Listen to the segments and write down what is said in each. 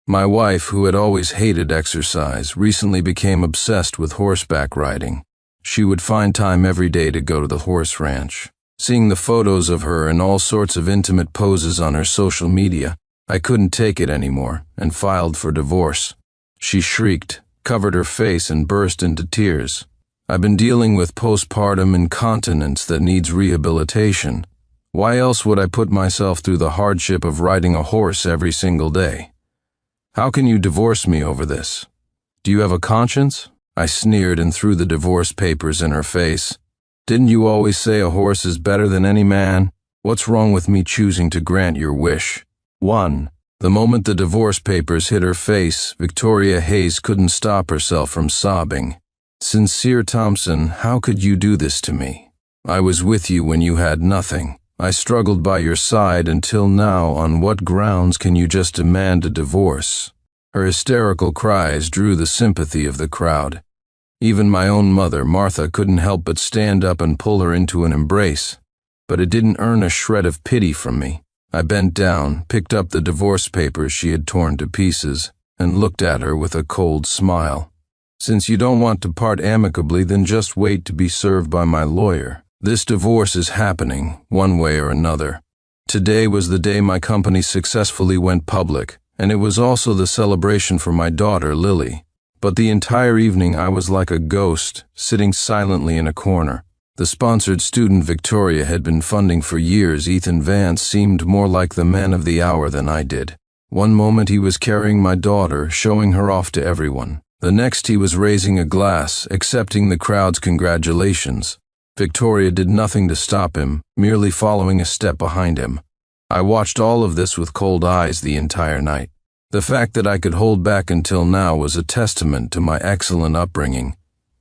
My wife, who had always hated exercise, recently became obsessed with horseback riding. She would find time every day to go to the horse ranch. Seeing the photos of her in all sorts of intimate poses on her social media, I couldn't take it anymore and filed for divorce. She shrieked, covered her face, and burst into tears. I've been dealing with postpartum incontinence that needs rehabilitation. Why else would I put myself through the hardship of riding a horse every single day? How can you divorce me over this? Do you have a conscience? I sneered and threw the divorce papers in her face. Didn't you always say a horse is better than any man? What's wrong with me choosing to grant your wish? 1. The moment the divorce papers hit her face, Victoria Hayes couldn't stop herself from sobbing. Sincere Thompson, how could you do this to me? I was with you when you had nothing. I struggled by your side until now. On what grounds can you just demand a divorce? Her hysterical cries drew the sympathy of the crowd. Even my own mother, Martha, couldn't help but stand up and pull her into an embrace. But it didn't earn a shred of pity from me. I bent down, picked up the divorce papers she had torn to pieces, and looked at her with a cold smile. Since you don't want to part amicably, then just wait to be served by my lawyer. This divorce is happening, one way or another. Today was the day my company successfully went public, and it was also the celebration for my daughter, Lily. But the entire evening I was like a ghost, sitting silently in a corner. The sponsored student Victoria had been funding for years, Ethan Vance, seemed more like the man of the hour than I did. One moment he was carrying my daughter, showing her off to everyone. The next he was raising a glass, accepting the crowd's congratulations. Victoria did nothing to stop him, merely following a step behind him. I watched all of this with cold eyes the entire night. The fact that I could hold back until now was a testament to my excellent upbringing.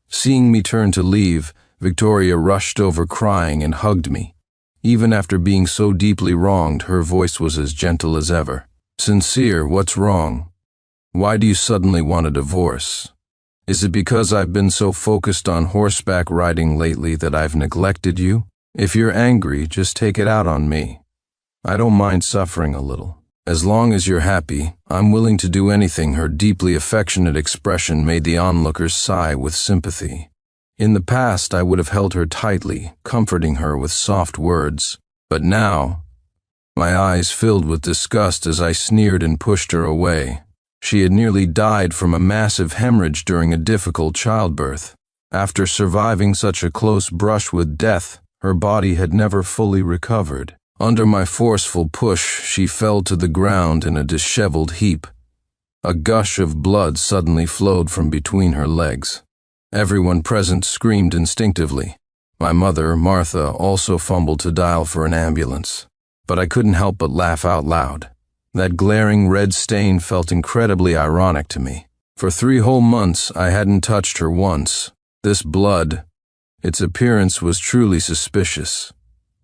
Seeing me turn to leave, Victoria rushed over crying and hugged me. Even after being so deeply wronged, her voice was as gentle as ever. Sincere, what's wrong? Why do you suddenly want a divorce? Is it because I've been so focused on horseback riding lately that I've neglected you? If you're angry, just take it out on me. I don't mind suffering a little. As long as you're happy, I'm willing to do anything. Her deeply affectionate expression made the onlookers sigh with sympathy. In the past, I would have held her tightly, comforting her with soft words. But now, my eyes filled with disgust as I sneered and pushed her away. She had nearly died from a massive hemorrhage during a difficult childbirth. After surviving such a close brush with death, her body had never fully recovered. Under my forceful push, she fell to the ground in a disheveled heap. A gush of blood suddenly flowed from between her legs. Everyone present screamed instinctively. My mother, Martha, also fumbled to dial for an ambulance. But I couldn't help but laugh out loud. That glaring red stain felt incredibly ironic to me. For 3 whole months, I hadn't touched her once. This blood, its appearance was truly suspicious.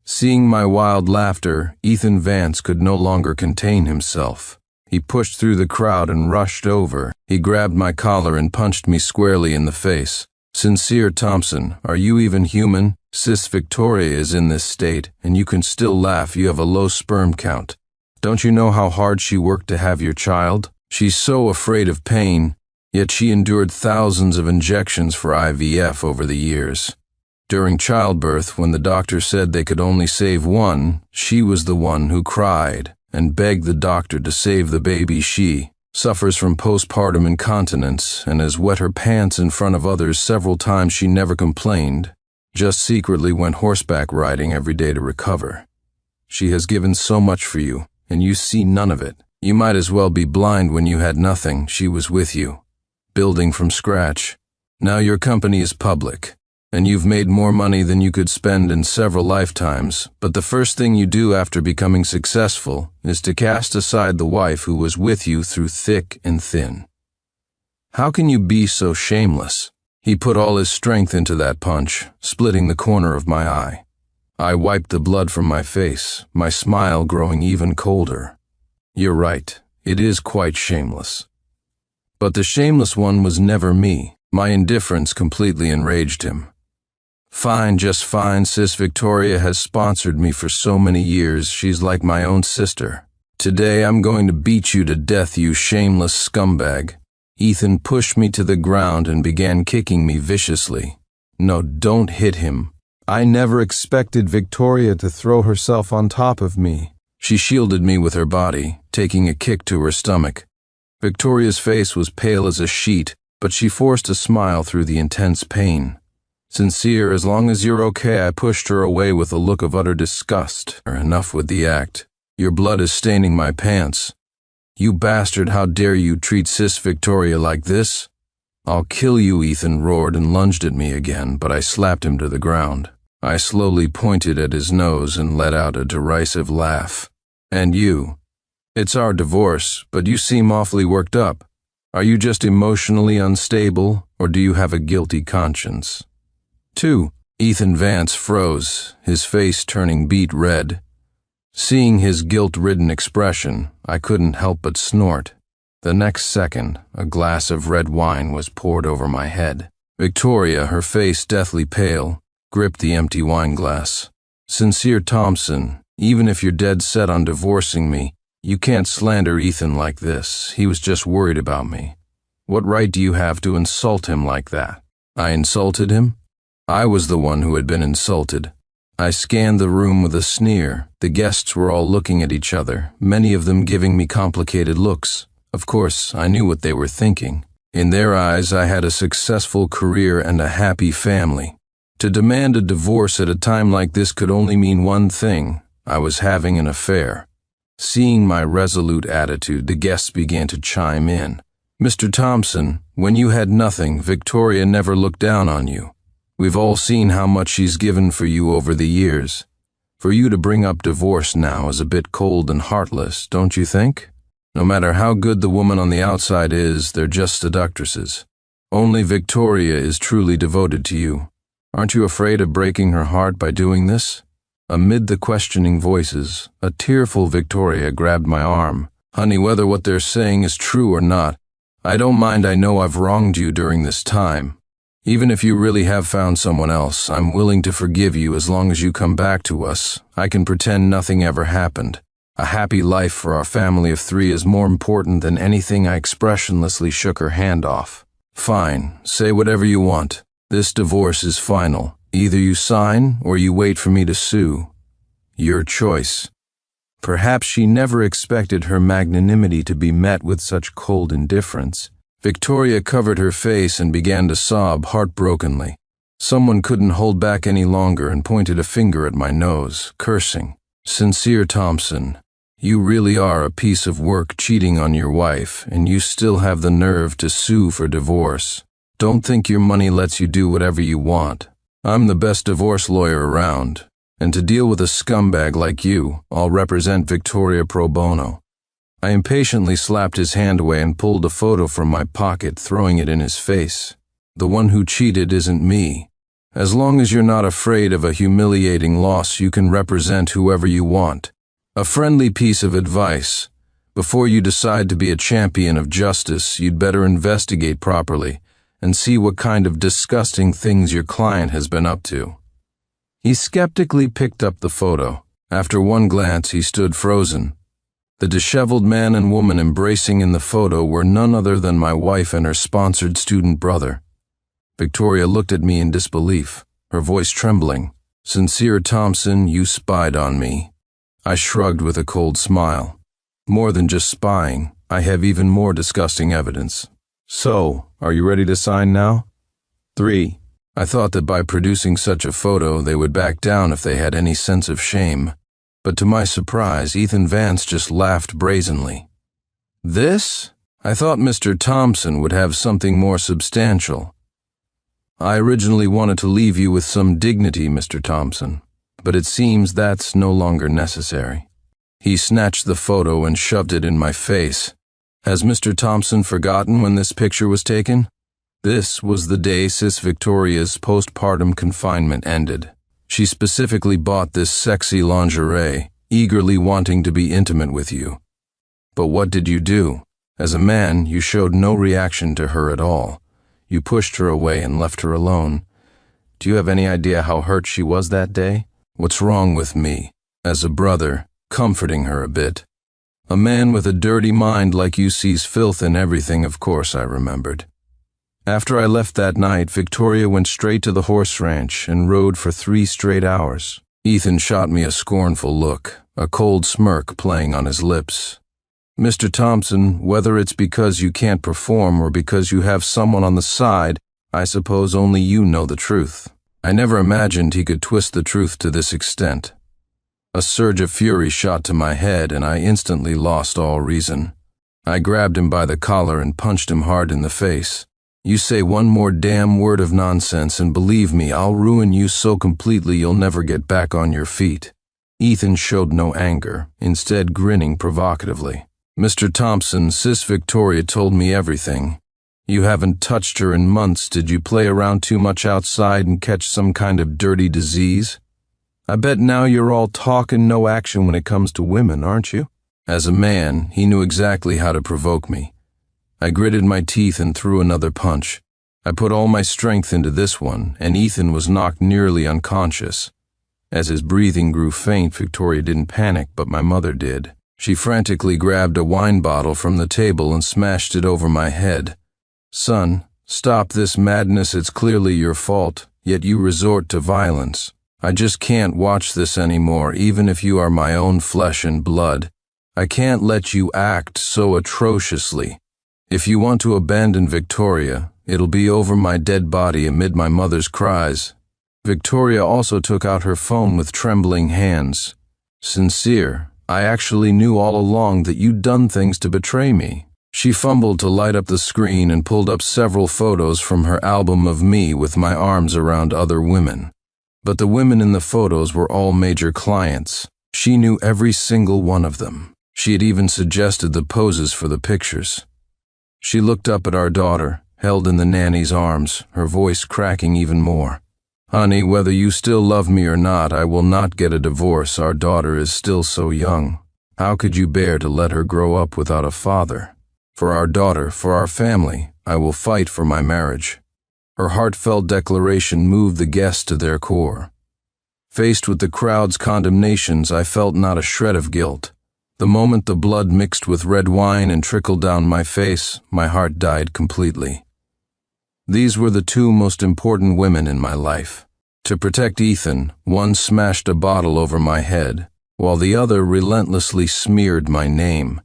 Seeing my wild laughter, Ethan Vance could no longer contain himself. He pushed through the crowd and rushed over. He grabbed my collar and punched me squarely in the face. Sincere Thompson, are you even human? Sis Victoria is in this state, and you can still laugh. You have a low sperm count. Don't you know how hard she worked to have your child? She's so afraid of pain, yet she endured thousands of injections for IVF over the years. During childbirth, when the doctor said they could only save one, she was the one who cried and begged the doctor to save the baby. She suffers from postpartum incontinence and has wet her pants in front of others several times. She never complained, just secretly went horseback riding every day to recover. She has given so much for you, and you see none of it. You might as well be blind when you had nothing. She was with you, building from scratch. Now your company is public, and you've made more money than you could spend in several lifetimes, but the first thing you do after becoming successful is to cast aside the wife who was with you through thick and thin. How can you be so shameless? He put all his strength into that punch, splitting the corner of my eye. I wiped the blood from my face, my smile growing even colder. You're right, it is quite shameless. But the shameless one was never me. My indifference completely enraged him. Fine, just fine. Sis Victoria has sponsored me for so many years. She's like my own sister. Today I'm going to beat you to death, you shameless scumbag. Ethan pushed me to the ground and began kicking me viciously. No, don't hit him. I never expected Victoria to throw herself on top of me. She shielded me with her body, taking a kick to her stomach. Victoria's face was pale as a sheet, but she forced a smile through the intense pain. Sincere, as long as you're okay, I pushed her away with a look of utter disgust. Enough with the act. Your blood is staining my pants. You bastard, how dare you treat Sis Victoria like this? I'll kill you, Ethan roared and lunged at me again, but I slapped him to the ground. I slowly pointed at his nose and let out a derisive laugh. And you? It's our divorce, but you seem awfully worked up. Are you just emotionally unstable, or do you have a guilty conscience? 2. Ethan Vance froze, his face turning beet red. Seeing his guilt-ridden expression, I couldn't help but snort. The next second, a glass of red wine was poured over my head. Victoria, her face deathly pale, gripped the empty wine glass. Sincere Thompson, even if you're dead set on divorcing me, you can't slander Ethan like this. He was just worried about me. What right do you have to insult him like that? I insulted him? I was the one who had been insulted. I scanned the room with a sneer. The guests were all looking at each other, many of them giving me complicated looks. Of course, I knew what they were thinking. In their eyes, I had a successful career and a happy family. To demand a divorce at a time like this could only mean one thing: I was having an affair. Seeing my resolute attitude, the guests began to chime in. Mr. Thompson, when you had nothing, Victoria never looked down on you. We've all seen how much she's given for you over the years. For you to bring up divorce now is a bit cold and heartless, don't you think? No matter how good the woman on the outside is, they're just seductresses. Only Victoria is truly devoted to you. Aren't you afraid of breaking her heart by doing this? Amid the questioning voices, a tearful Victoria grabbed my arm. Honey, whether what they're saying is true or not, I don't mind. I know I've wronged you during this time. Even if you really have found someone else, I'm willing to forgive you as long as you come back to us. I can pretend nothing ever happened. A happy life for our family of 3 is more important than anything. I expressionlessly shook her hand off. Fine, say whatever you want. This divorce is final. Either you sign or you wait for me to sue. Your choice. Perhaps she never expected her magnanimity to be met with such cold indifference. Victoria covered her face and began to sob heartbrokenly. Someone couldn't hold back any longer and pointed a finger at my nose, cursing. Sincere Thompson, you really are a piece of work cheating on your wife, and you still have the nerve to sue for divorce. Don't think your money lets you do whatever you want. I'm the best divorce lawyer around, and to deal with a scumbag like you, I'll represent Victoria pro bono. I impatiently slapped his hand away and pulled a photo from my pocket, throwing it in his face. The one who cheated isn't me. As long as you're not afraid of a humiliating loss, you can represent whoever you want. A friendly piece of advice: before you decide to be a champion of justice, you'd better investigate properly and see what kind of disgusting things your client has been up to. He skeptically picked up the photo. After one glance, he stood frozen. The disheveled man and woman embracing in the photo were none other than my wife and her sponsored student brother. Victoria looked at me in disbelief, her voice trembling. Sincere Thompson, you spied on me. I shrugged with a cold smile. More than just spying, I have even more disgusting evidence. So, are you ready to sign now? 3. I thought that by producing such a photo, they would back down if they had any sense of shame. But to my surprise, Ethan Vance just laughed brazenly. This? I thought Mr. Thompson would have something more substantial. I originally wanted to leave you with some dignity, Mr. Thompson, but it seems that's no longer necessary. He snatched the photo and shoved it in my face. Has Mr. Thompson forgotten when this picture was taken? This was the day Sis Victoria's postpartum confinement ended. She specifically bought this sexy lingerie, eagerly wanting to be intimate with you. But what did you do? As a man, you showed no reaction to her at all. You pushed her away and left her alone. Do you have any idea how hurt she was that day? What's wrong with me, as a brother, comforting her a bit? A man with a dirty mind like you sees filth in everything, of course, I remembered. After I left that night, Victoria went straight to the horse ranch and rode for 3 straight hours. Ethan shot me a scornful look, a cold smirk playing on his lips. Mr. Thompson, whether it's because you can't perform or because you have someone on the side, I suppose only you know the truth. I never imagined he could twist the truth to this extent. A surge of fury shot to my head, and I instantly lost all reason. I grabbed him by the collar and punched him hard in the face. You say one more damn word of nonsense, and believe me, I'll ruin you so completely you'll never get back on your feet. Ethan showed no anger, instead grinning provocatively. Mr. Thompson, Sis Victoria told me everything. You haven't touched her in months. Did you play around too much outside and catch some kind of dirty disease? I bet now you're all talk and no action when it comes to women, aren't you? As a man, he knew exactly how to provoke me. I gritted my teeth and threw another punch. I put all my strength into this one, and Ethan was knocked nearly unconscious. As his breathing grew faint, Victoria didn't panic, but my mother did. She frantically grabbed a wine bottle from the table and smashed it over my head. Son, stop this madness. It's clearly your fault, yet you resort to violence. I just can't watch this anymore, even if you are my own flesh and blood. I can't let you act so atrociously. If you want to abandon Victoria, it'll be over my dead body amid my mother's cries. Victoria also took out her phone with trembling hands. Sincere, I actually knew all along that you'd done things to betray me. She fumbled to light up the screen and pulled up several photos from her album of me with my arms around other women. But the women in the photos were all major clients. She knew every single one of them. She had even suggested the poses for the pictures. She looked up at our daughter, held in the nanny's arms, her voice cracking even more. Honey, whether you still love me or not, I will not get a divorce. Our daughter is still so young. How could you bear to let her grow up without a father? For our daughter, for our family, I will fight for my marriage. Her heartfelt declaration moved the guests to their core. Faced with the crowd's condemnations, I felt not a shred of guilt. The moment the blood mixed with red wine and trickled down my face, my heart died completely. These were the 2 most important women in my life. To protect Ethan, one smashed a bottle over my head, while the other relentlessly smeared my name.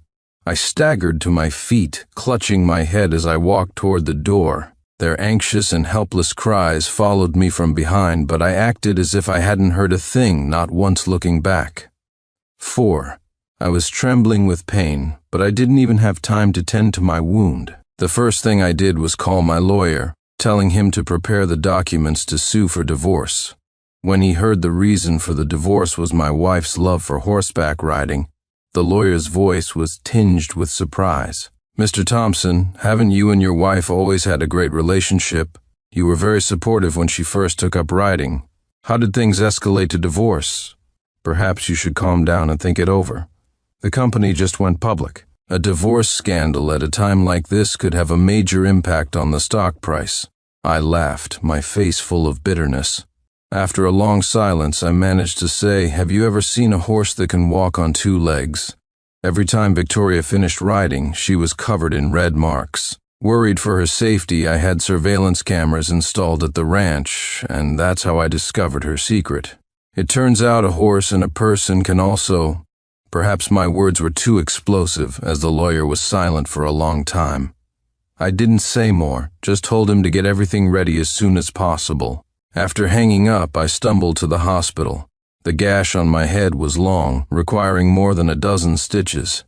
I staggered to my feet, clutching my head as I walked toward the door. Their anxious and helpless cries followed me from behind, but I acted as if I hadn't heard a thing, not once looking back. 4. I was trembling with pain, but I didn't even have time to tend to my wound. The first thing I did was call my lawyer, telling him to prepare the documents to sue for divorce. When he heard the reason for the divorce was my wife's love for horseback riding, the lawyer's voice was tinged with surprise. Mr. Thompson, haven't you and your wife always had a great relationship? You were very supportive when she first took up riding. How did things escalate to divorce? Perhaps you should calm down and think it over. The company just went public. A divorce scandal at a time like this could have a major impact on the stock price. I laughed, my face full of bitterness. After a long silence, I managed to say, have you ever seen a horse that can walk on 2 legs? Every time Victoria finished riding, she was covered in red marks. Worried for her safety, I had surveillance cameras installed at the ranch, and that's how I discovered her secret. It turns out a horse and a person can also... Perhaps my words were too explosive, as the lawyer was silent for a long time. I didn't say more, just told him to get everything ready as soon as possible. After hanging up, I stumbled to the hospital. The gash on my head was long, requiring more than a dozen stitches.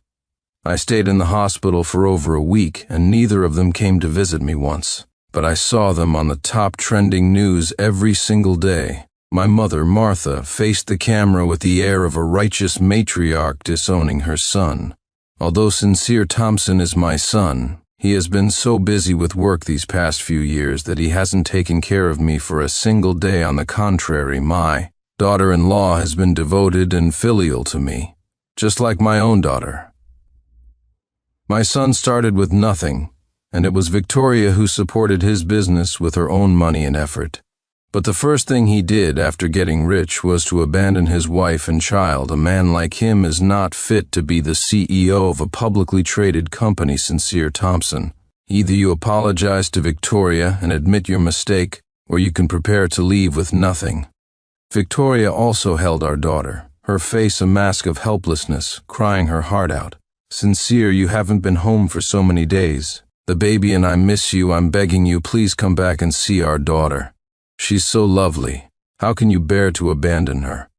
I stayed in the hospital for over a week, and neither of them came to visit me once. But I saw them on the top trending news every single day. My mother, Martha, faced the camera with the air of a righteous matriarch disowning her son. Although Sincere Thompson is my son, he has been so busy with work these past few years that he hasn't taken care of me for a single day. On the contrary, my daughter-in-law has been devoted and filial to me, just like my own daughter. My son started with nothing, and it was Victoria who supported his business with her own money and effort. But the first thing he did after getting rich was to abandon his wife and child. A man like him is not fit to be the CEO of a publicly traded company, Sincere Thompson. Either you apologize to Victoria and admit your mistake, or you can prepare to leave with nothing. Victoria also held our daughter, her face a mask of helplessness, crying her heart out. Sincere, you haven't been home for so many days. The baby and I miss you. I'm begging you, please come back and see our daughter. She's so lovely. How can you bear to abandon her?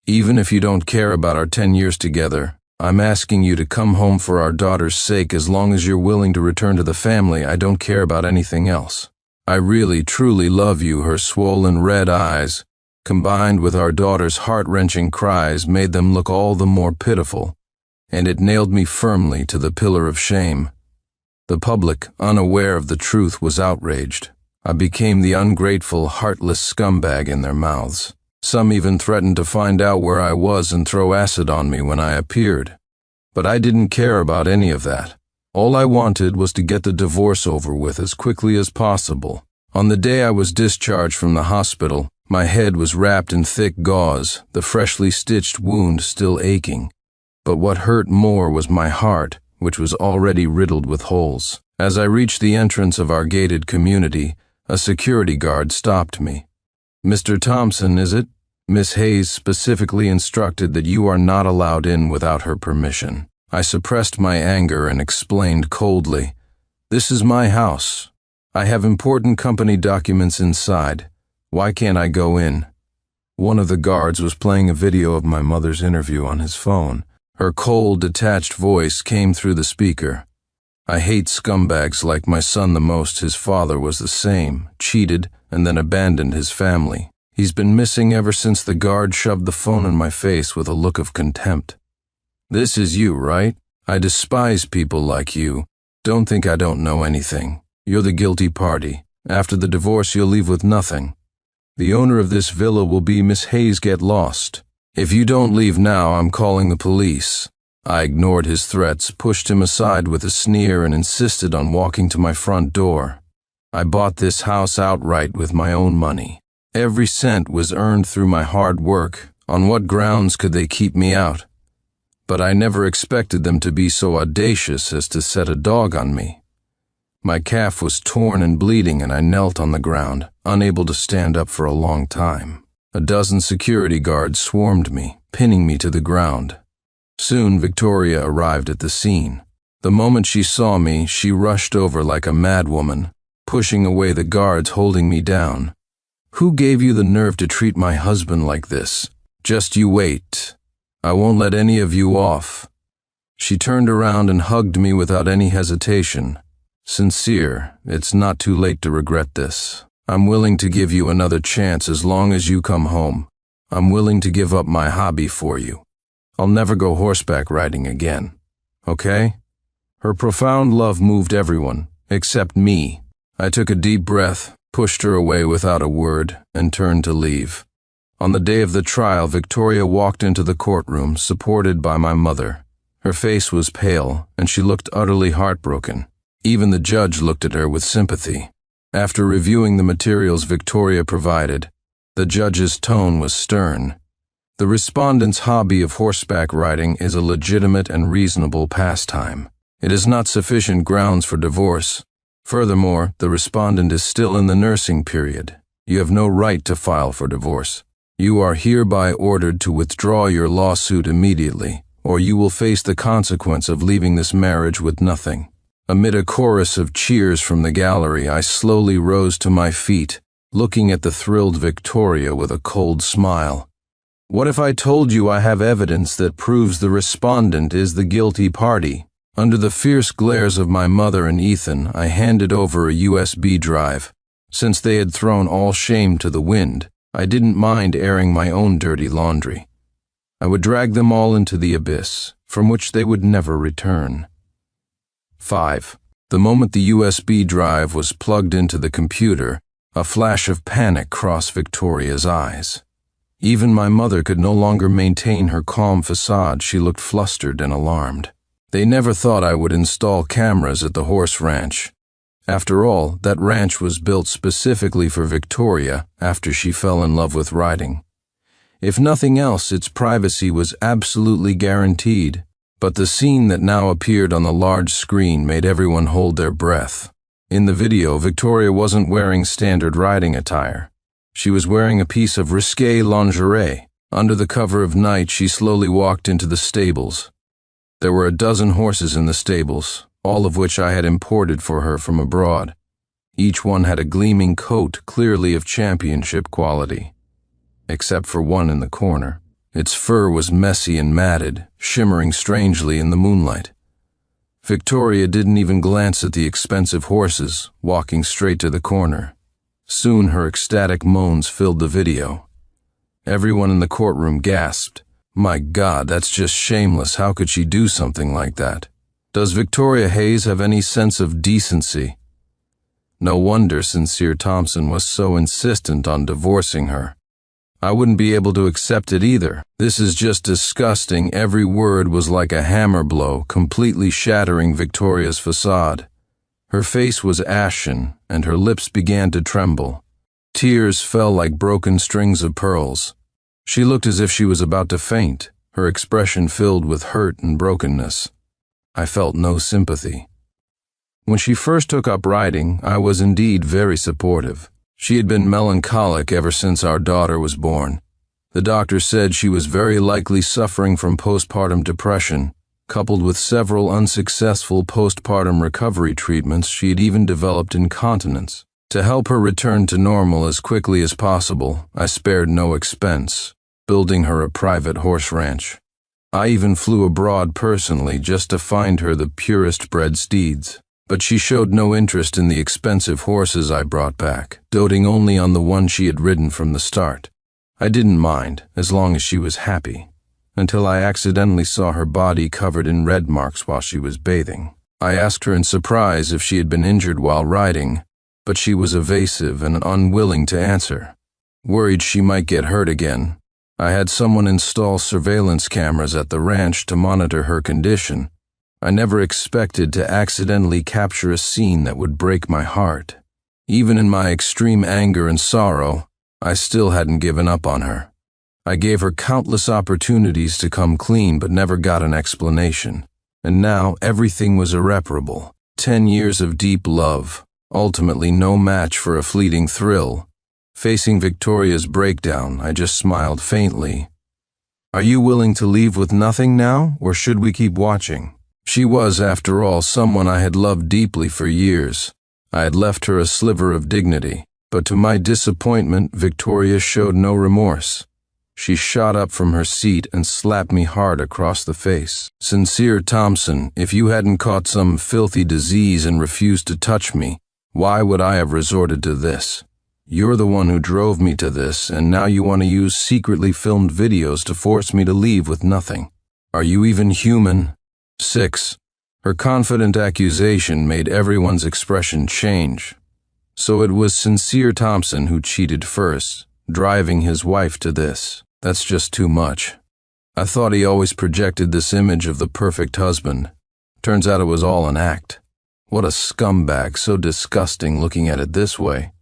Even if you don't care about our 10 years together, I'm asking you to come home for our daughter's sake. As long as you're willing to return to the family, I don't care about anything else. I really, truly love you. Her swollen red eyes, combined with our daughter's heart-wrenching cries, made them look all the more pitiful, and it nailed me firmly to the pillar of shame. The public, unaware of the truth, was outraged. I became the ungrateful, heartless scumbag in their mouths. Some even threatened to find out where I was and throw acid on me when I appeared. But I didn't care about any of that. All I wanted was to get the divorce over with as quickly as possible. On the day I was discharged from the hospital, my head was wrapped in thick gauze, the freshly stitched wound still aching. But what hurt more was my heart, which was already riddled with holes. As I reached the entrance of our gated community, a security guard stopped me. "Mr. Thompson, is it? Miss Hayes specifically instructed that you are not allowed in without her permission." I suppressed my anger and explained coldly, "This is my house. I have important company documents inside. Why can't I go in?" One of the guards was playing a video of my mother's interview on his phone. Her cold, detached voice came through the speaker. "I hate scumbags like my son the most. His father was the same, cheated, and then abandoned his family. He's been missing ever since." The guard shoved the phone in my face with a look of contempt. "This is you, right? I despise people like you. Don't think I don't know anything. You're the guilty party. After the divorce, you'll leave with nothing. The owner of this villa will be Miss Hayes. Get lost. If you don't leave now, I'm calling the police." I ignored his threats, pushed him aside with a sneer, and insisted on walking to my front door. I bought this house outright with my own money. Every cent was earned through my hard work. On what grounds could they keep me out? But I never expected them to be so audacious as to set a dog on me. My calf was torn and bleeding, and I knelt on the ground, unable to stand up for a long time. A dozen security guards swarmed me, pinning me to the ground. Soon Victoria arrived at the scene. The moment she saw me, she rushed over like a madwoman, pushing away the guards holding me down. "Who gave you the nerve to treat my husband like this? Just you wait. I won't let any of you off." She turned around and hugged me without any hesitation. "Sincere, it's not too late to regret this. I'm willing to give you another chance as long as you come home. I'm willing to give up my hobby for you. I'll never go horseback riding again. Okay?" Her profound love moved everyone, except me. I took a deep breath, pushed her away without a word, and turned to leave. On the day of the trial, Victoria walked into the courtroom, supported by my mother. Her face was pale, and she looked utterly heartbroken. Even the judge looked at her with sympathy. After reviewing the materials Victoria provided, the judge's tone was stern. "The respondent's hobby of horseback riding is a legitimate and reasonable pastime. It is not sufficient grounds for divorce. Furthermore, the respondent is still in the nursing period. You have no right to file for divorce. You are hereby ordered to withdraw your lawsuit immediately, or you will face the consequence of leaving this marriage with nothing." Amid a chorus of cheers from the gallery, I slowly rose to my feet, looking at the thrilled Victoria with a cold smile. "What if I told you I have evidence that proves the respondent is the guilty party?" Under the fierce glares of my mother and Ethan, I handed over a USB drive. Since they had thrown all shame to the wind, I didn't mind airing my own dirty laundry. I would drag them all into the abyss, from which they would never return. 5. The moment the USB drive was plugged into the computer, a flash of panic crossed Victoria's eyes. Even my mother could no longer maintain her calm facade. She looked flustered and alarmed. They never thought I would install cameras at the horse ranch. After all, that ranch was built specifically for Victoria after she fell in love with riding. If nothing else, its privacy was absolutely guaranteed. But the scene that now appeared on the large screen made everyone hold their breath. In the video, Victoria wasn't wearing standard riding attire. She was wearing a piece of risque lingerie. Under the cover of night, she slowly walked into the stables. There were a dozen horses in the stables, all of which I had imported for her from abroad. Each one had a gleaming coat clearly of championship quality, except for one in the corner. Its fur was messy and matted, shimmering strangely in the moonlight. Victoria didn't even glance at the expensive horses, walking straight to the corner. Soon her ecstatic moans filled the video. Everyone in the courtroom gasped. My God, that's just shameless. How could she do something like that? Does Victoria Hayes have any sense of decency? No wonder Sincere Thompson was so insistent on divorcing her. I wouldn't be able to accept it either. This is just disgusting. Every word was like a hammer blow, completely shattering Victoria's facade. Her face was ashen, and her lips began to tremble. Tears fell like broken strings of pearls. She looked as if she was about to faint, her expression filled with hurt and brokenness. I felt no sympathy. When she first took up riding, I was indeed very supportive. She had been melancholic ever since our daughter was born. The doctor said she was very likely suffering from postpartum depression. Coupled with several unsuccessful postpartum recovery treatments, she had even developed incontinence. To help her return to normal as quickly as possible, I spared no expense, building her a private horse ranch. I even flew abroad personally just to find her the purest bred steeds. But she showed no interest in the expensive horses I brought back, doting only on the one she had ridden from the start. I didn't mind, as long as she was happy, until I accidentally saw her body covered in red marks while she was bathing. I asked her in surprise if she had been injured while riding, but she was evasive and unwilling to answer. Worried she might get hurt again, I had someone install surveillance cameras at the ranch to monitor her condition. I never expected to accidentally capture a scene that would break my heart. Even in my extreme anger and sorrow, I still hadn't given up on her. I gave her countless opportunities to come clean but never got an explanation. And now everything was irreparable. 10 years of deep love, ultimately no match for a fleeting thrill. Facing Victoria's breakdown, I just smiled faintly. Are you willing to leave with nothing now, or should we keep watching? She was, after all, someone I had loved deeply for years. I had left her a sliver of dignity, but to my disappointment, Victoria showed no remorse. She shot up from her seat and slapped me hard across the face. Sincere Thompson, if you hadn't caught some filthy disease and refused to touch me, why would I have resorted to this? You're the one who drove me to this, and now you want to use secretly filmed videos to force me to leave with nothing. Are you even human? 6. Her confident accusation made everyone's expression change. So it was Sincere Thompson who cheated first, driving his wife to this. That's just too much. I thought he always projected this image of the perfect husband. Turns out it was all an act. What a scumbag, so disgusting looking at it this way.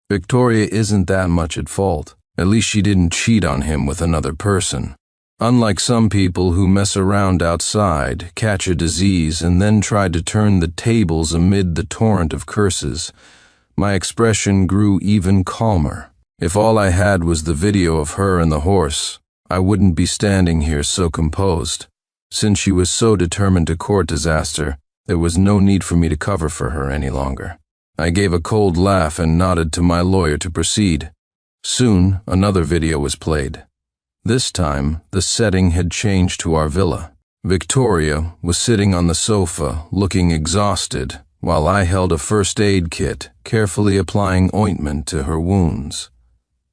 Victoria isn't that much at fault. At least she didn't cheat on him with another person. Unlike some people who mess around outside, catch a disease, and then try to turn the tables amid the torrent of curses, my expression grew even calmer. If all I had was the video of her and the horse, I wouldn't be standing here so composed. Since she was so determined to court disaster, there was no need for me to cover for her any longer. I gave a cold laugh and nodded to my lawyer to proceed. Soon, another video was played. This time, the setting had changed to our villa. Victoria was sitting on the sofa, looking exhausted, while I held a first aid kit, carefully applying ointment to her wounds.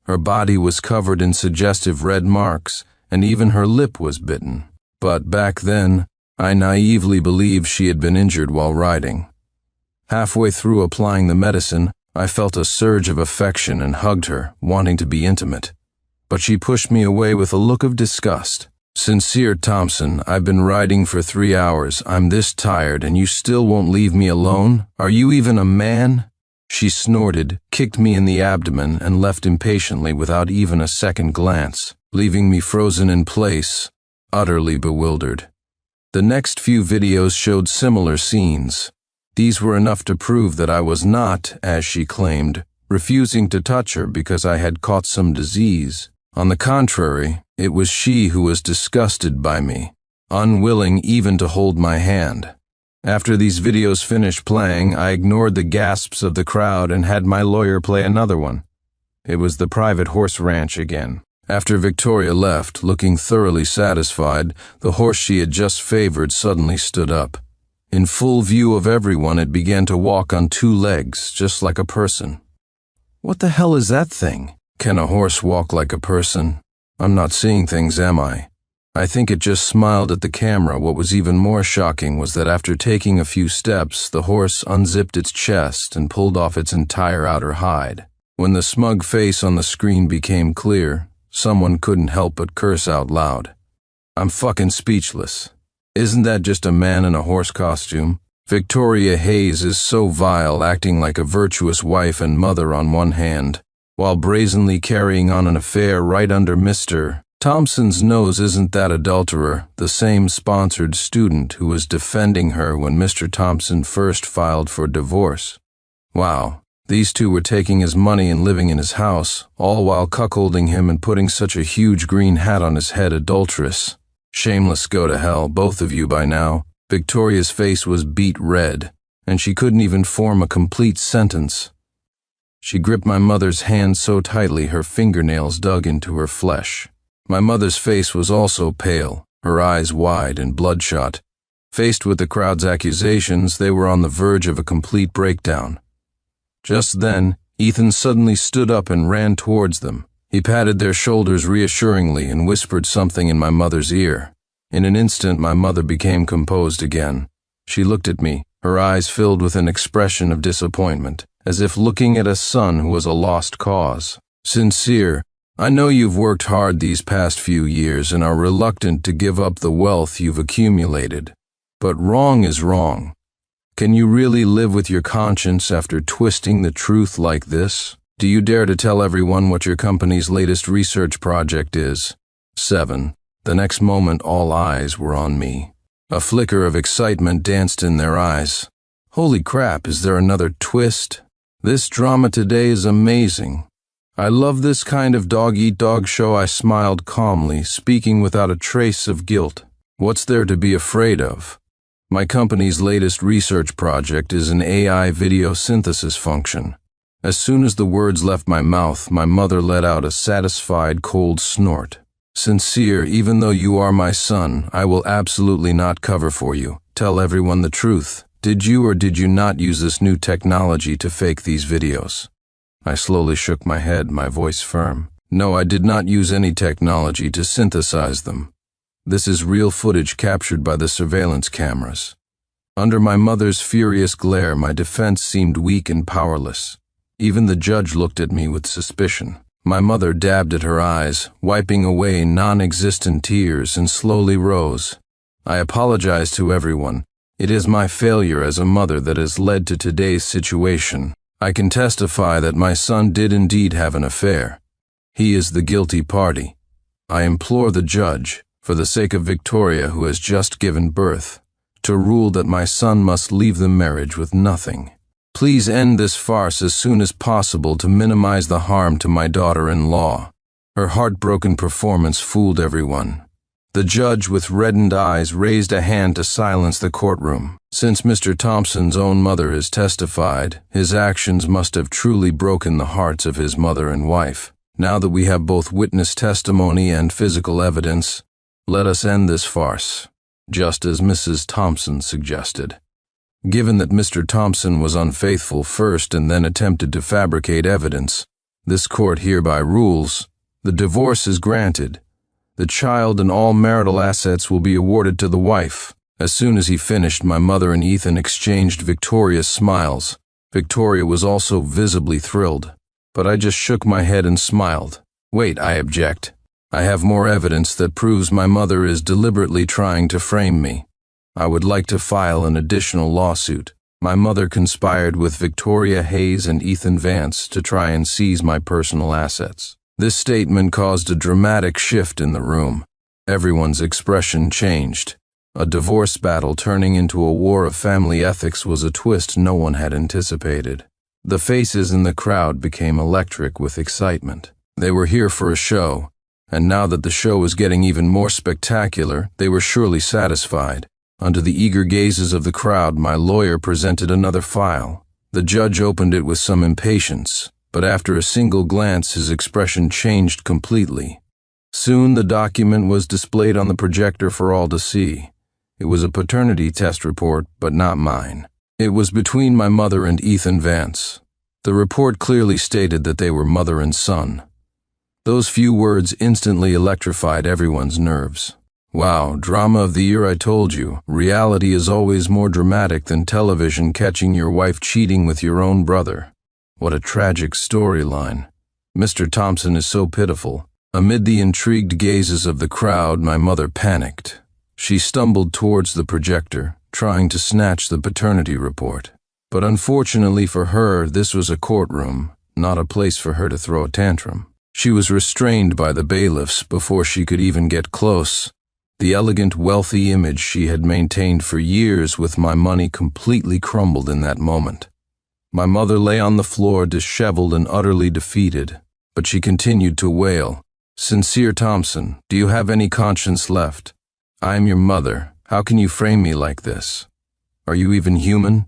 Her body was covered in suggestive red marks, and even her lip was bitten. But back then, I naively believed she had been injured while riding. Halfway through applying the medicine, I felt a surge of affection and hugged her, wanting to be intimate. But she pushed me away with a look of disgust. Sincere Thompson, I've been riding for 3 hours. I'm this tired and you still won't leave me alone? Are you even a man? She snorted, kicked me in the abdomen, and left impatiently without even a second glance, leaving me frozen in place, utterly bewildered. The next few videos showed similar scenes. These were enough to prove that I was not, as she claimed, refusing to touch her because I had caught some disease. On the contrary, it was she who was disgusted by me, unwilling even to hold my hand. After these videos finished playing, I ignored the gasps of the crowd and had my lawyer play another one. It was the private horse ranch again. After Victoria left, looking thoroughly satisfied, the horse she had just favored suddenly stood up. In full view of everyone, it began to walk on 2 legs, just like a person. What the hell is that thing? Can a horse walk like a person? I'm not seeing things, am I? I think it just smiled at the camera. What was even more shocking was that after taking a few steps, the horse unzipped its chest and pulled off its entire outer hide. When the smug face on the screen became clear, someone couldn't help but curse out loud. I'm fucking speechless. Isn't that just a man in a horse costume? Victoria Hayes is so vile, acting like a virtuous wife and mother on one hand, while brazenly carrying on an affair right under Mr. Thompson's nose. Isn't that adulterer the same sponsored student who was defending her when Mr. Thompson first filed for divorce? Wow, these two were taking his money and living in his house, all while cuckolding him and putting such a huge green hat on his head. Adulteress. Shameless, go to hell, both of you by now. Victoria's face was beet red, and she couldn't even form a complete sentence. She gripped my mother's hand so tightly her fingernails dug into her flesh. My mother's face was also pale, her eyes wide and bloodshot. Faced with the crowd's accusations, they were on the verge of a complete breakdown. Just then, Ethan suddenly stood up and ran towards them. He patted their shoulders reassuringly and whispered something in my mother's ear. In an instant, my mother became composed again. She looked at me, her eyes filled with an expression of disappointment, as if looking at a son who was a lost cause. Sincere, I know you've worked hard these past few years and are reluctant to give up the wealth you've accumulated. But wrong is wrong. Can you really live with your conscience after twisting the truth like this? Do you dare to tell everyone what your company's latest research project is? 7. The next moment, all eyes were on me. A flicker of excitement danced in their eyes. Holy crap, is there another twist? This drama today is amazing. I love this kind of dog-eat-dog show. I smiled calmly, speaking without a trace of guilt. What's there to be afraid of? My company's latest research project is an AI video synthesis function. As soon as the words left my mouth, my mother let out a satisfied, cold snort. Sincere, even though you are my son, I will absolutely not cover for you. Tell everyone the truth. Did you or did you not use this new technology to fake these videos? I slowly shook my head, my voice firm. No, I did not use any technology to synthesize them. This is real footage captured by the surveillance cameras. Under my mother's furious glare, my defense seemed weak and powerless. Even the judge looked at me with suspicion. My mother dabbed at her eyes, wiping away non-existent tears, and slowly rose. I apologize to everyone. It is my failure as a mother that has led to today's situation. I can testify that my son did indeed have an affair. He is the guilty party. I implore the judge, for the sake of Victoria, who has just given birth, to rule that my son must leave the marriage with nothing. Please end this farce as soon as possible to minimize the harm to my daughter-in-law. Her heartbroken performance fooled everyone. The judge, with reddened eyes, raised a hand to silence the courtroom. Since Mr. Thompson's own mother has testified, his actions must have truly broken the hearts of his mother and wife. Now that we have both witness testimony and physical evidence, let us end this farce, just as Mrs. Thompson suggested. Given that Mr. Thompson was unfaithful first and then attempted to fabricate evidence, this court hereby rules, the divorce is granted. The child and all marital assets will be awarded to the wife. As soon as he finished, my mother and Ethan exchanged victorious smiles. Victoria was also visibly thrilled, but I just shook my head and smiled. Wait, I object. I have more evidence that proves my mother is deliberately trying to frame me. I would like to file an additional lawsuit. My mother conspired with Victoria Hayes and Ethan Vance to try and seize my personal assets." This statement caused a dramatic shift in the room. Everyone's expression changed. A divorce battle turning into a war of family ethics was a twist no one had anticipated. The faces in the crowd became electric with excitement. They were here for a show, and now that the show was getting even more spectacular, they were surely satisfied. Under the eager gazes of the crowd, my lawyer presented another file. The judge opened it with some impatience, but after a single glance his expression changed completely. Soon the document was displayed on the projector for all to see. It was a paternity test report, but not mine. It was between my mother and Ethan Vance. The report clearly stated that they were mother and son. Those few words instantly electrified everyone's nerves. Wow, drama of the year, I told you. Reality is always more dramatic than television catching your wife cheating with your own brother. What a tragic storyline. Mr. Thompson is so pitiful. Amid the intrigued gazes of the crowd, my mother panicked. She stumbled towards the projector, trying to snatch the paternity report. But unfortunately for her, this was a courtroom, not a place for her to throw a tantrum. She was restrained by the bailiffs before she could even get close. The elegant, wealthy image she had maintained for years with my money completely crumbled in that moment. My mother lay on the floor, disheveled and utterly defeated, but she continued to wail. "Sincere Thompson, do you have any conscience left? I am your mother. How can you frame me like this? Are you even human?"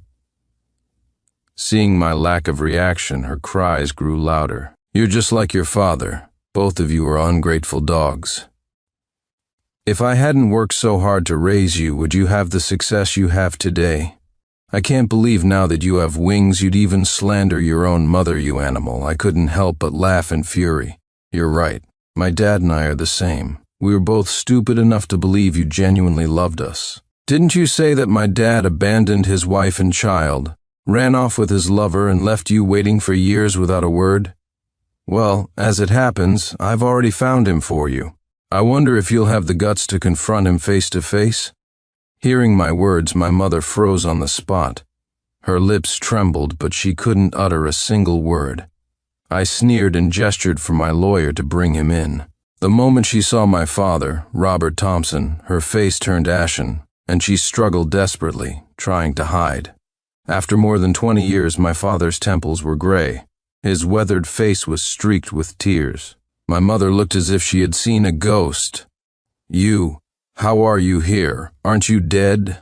Seeing my lack of reaction, her cries grew louder. "You're just like your father. Both of you are ungrateful dogs. If I hadn't worked so hard to raise you, would you have the success you have today? I can't believe now that you have wings you'd even slander your own mother, you animal." I couldn't help but laugh in fury. "You're right. My dad and I are the same. We were both stupid enough to believe you genuinely loved us. Didn't you say that my dad abandoned his wife and child, ran off with his lover, and left you waiting for years without a word? Well, as it happens, I've already found him for you. I wonder if you'll have the guts to confront him face to face?" Hearing my words, my mother froze on the spot. Her lips trembled, but she couldn't utter a single word. I sneered and gestured for my lawyer to bring him in. The moment she saw my father, Robert Thompson, her face turned ashen, and she struggled desperately, trying to hide. After more than 20 years, my father's temples were gray. His weathered face was streaked with tears. My mother looked as if she had seen a ghost. How are you here? Aren't you dead?"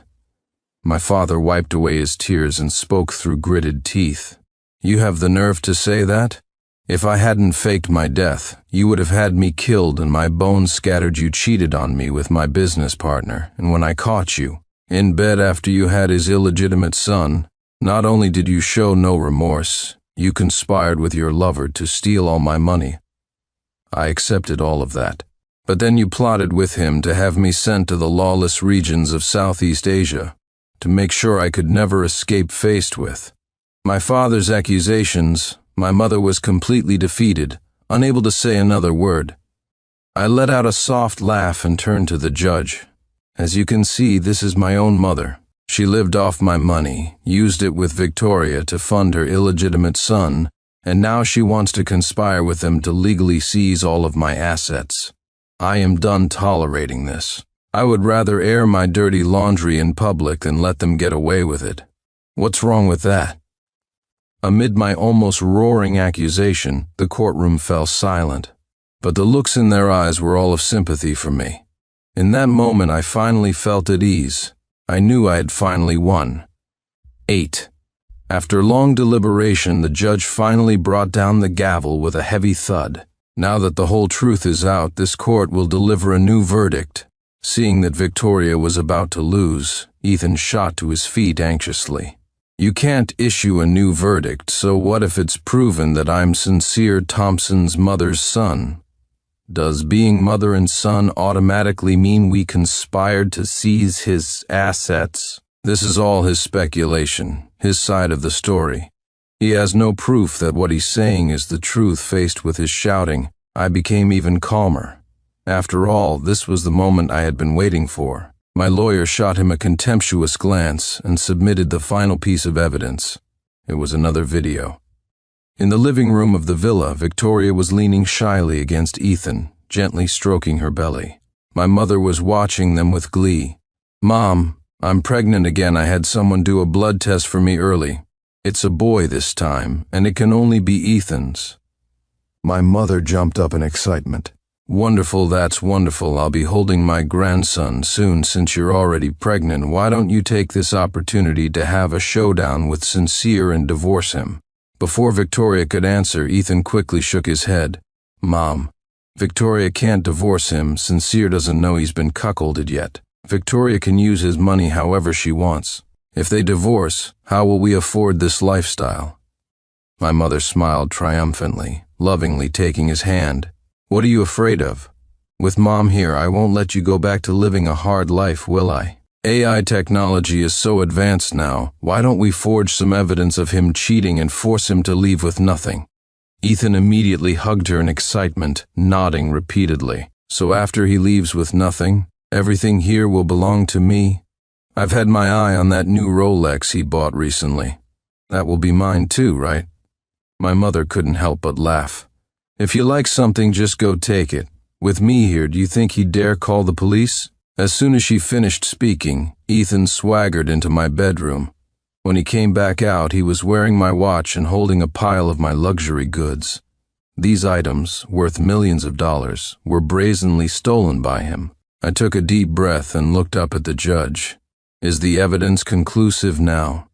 My father wiped away his tears and spoke through gritted teeth. "You have the nerve to say that? If I hadn't faked my death, you would have had me killed and my bones scattered. You cheated on me with my business partner, and when I caught you, in bed after you had his illegitimate son, not only did you show no remorse, you conspired with your lover to steal all my money. I accepted all of that. But then you plotted with him to have me sent to the lawless regions of Southeast Asia, to make sure I could never escape faced with my father's accusations. My mother was completely defeated, unable to say another word. I let out a soft laugh and turned to the judge. As you can see, this is my own mother. She lived off my money, used it with Victoria to fund her illegitimate son, and now she wants to conspire with them to legally seize all of my assets. I am done tolerating this. I would rather air my dirty laundry in public than let them get away with it. What's wrong with that?" Amid my almost roaring accusation, the courtroom fell silent, but the looks in their eyes were all of sympathy for me. In that moment, I finally felt at ease. I knew I had finally won. 8. After long deliberation, the judge finally brought down the gavel with a heavy thud. Now that the whole truth is out, this court will deliver a new verdict. Seeing that Victoria was about to lose, Ethan shot to his feet anxiously. "You can't issue a new verdict, so what if it's proven that I'm Sincere Thompson's mother's son? Does being mother and son automatically mean we conspired to seize his assets?" This is all his speculation, his side of the story. He has no proof that what he's saying is the truth. Faced with his shouting, I became even calmer. After all, this was the moment I had been waiting for. My lawyer shot him a contemptuous glance and submitted the final piece of evidence. It was another video. In the living room of the villa, Victoria was leaning shyly against Ethan, gently stroking her belly. My mother was watching them with glee. "Mom, I'm pregnant again. I had someone do a blood test for me early. It's a boy this time, and it can only be Ethan's." My mother jumped up in excitement. "Wonderful, that's wonderful. I'll be holding my grandson soon. Since you're already pregnant, why don't you take this opportunity to have a showdown with Sincere and divorce him?" Before Victoria could answer, Ethan quickly shook his head. "Mom, Victoria can't divorce him. Sincere doesn't know he's been cuckolded yet. Victoria can use his money however she wants. If they divorce, how will we afford this lifestyle?" My mother smiled triumphantly, lovingly taking his hand. "What are you afraid of? With Mom here, I won't let you go back to living a hard life, will I? AI technology is so advanced now, why don't we forge some evidence of him cheating and force him to leave with nothing?" Ethan immediately hugged her in excitement, nodding repeatedly. "So after he leaves with nothing, everything here will belong to me? I've had my eye on that new Rolex he bought recently. That will be mine too, right?" My mother couldn't help but laugh. "If you like something, just go take it. With me here, do you think he'd dare call the police?" As soon as she finished speaking, Ethan swaggered into my bedroom. When he came back out, he was wearing my watch and holding a pile of my luxury goods. These items, worth millions of dollars, were brazenly stolen by him. I took a deep breath and looked up at the judge. Is the evidence conclusive now?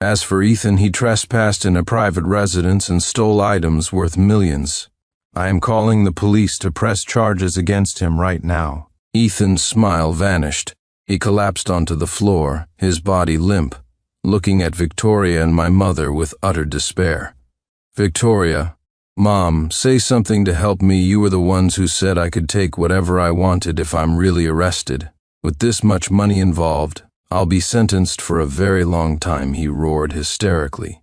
As for Ethan, he trespassed in a private residence and stole items worth millions. I am calling the police to press charges against him right now." Ethan's smile vanished. He collapsed onto the floor, his body limp, looking at Victoria and my mother with utter despair. "Victoria, Mom, say something to help me. You were the ones who said I could take whatever I wanted if I'm really arrested. With this much money involved, I'll be sentenced for a very long time," he roared hysterically.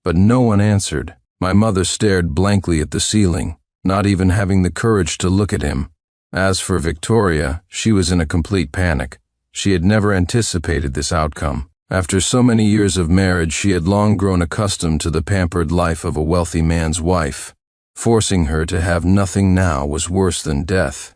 But no one answered. My mother stared blankly at the ceiling, not even having the courage to look at him. As for Victoria, she was in a complete panic. She had never anticipated this outcome. After so many years of marriage, she had long grown accustomed to the pampered life of a wealthy man's wife. Forcing her to have nothing now was worse than death.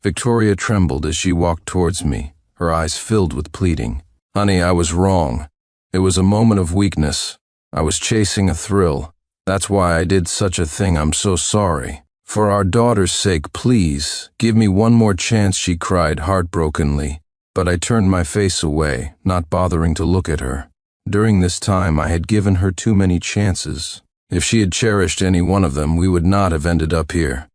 Victoria trembled as she walked towards me, her eyes filled with pleading. "Honey, I was wrong. It was a moment of weakness. I was chasing a thrill. That's why I did such a thing. I'm so sorry. For our daughter's sake, please, give me one more chance," she cried heartbrokenly. But I turned my face away, not bothering to look at her. During this time, I had given her too many chances. If she had cherished any one of them, we would not have ended up here.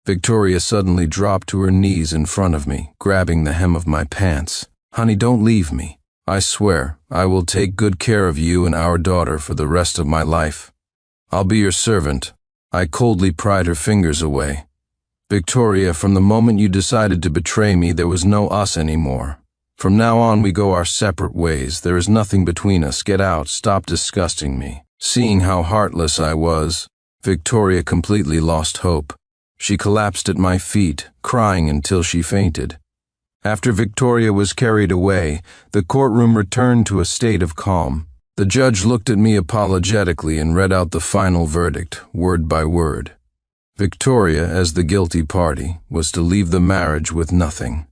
Victoria suddenly dropped to her knees in front of me, grabbing the hem of my pants. "Honey, don't leave me. I swear, I will take good care of you and our daughter for the rest of my life. I'll be your servant." I coldly pried her fingers away. "Victoria, from the moment you decided to betray me, there was no us anymore. From now on, we go our separate ways. There is nothing between us. Get out. Stop disgusting me." Seeing how heartless I was, Victoria completely lost hope. She collapsed at my feet, crying until she fainted. After Victoria was carried away, the courtroom returned to a state of calm. The judge looked at me apologetically and read out the final verdict, word by word. Victoria, as the guilty party, was to leave the marriage with nothing.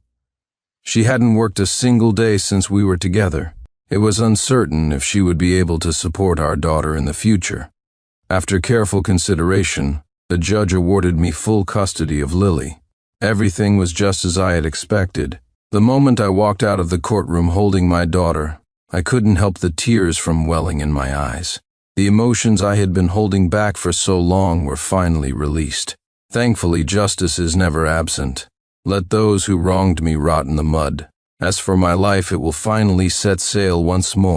She hadn't worked a single day since we were together. It was uncertain if she would be able to support our daughter in the future. After careful consideration, the judge awarded me full custody of Lily. Everything was just as I had expected. The moment I walked out of the courtroom holding my daughter, I couldn't help the tears from welling in my eyes. The emotions I had been holding back for so long were finally released. Thankfully, justice is never absent. Let those who wronged me rot in the mud. As for my life, it will finally set sail once more.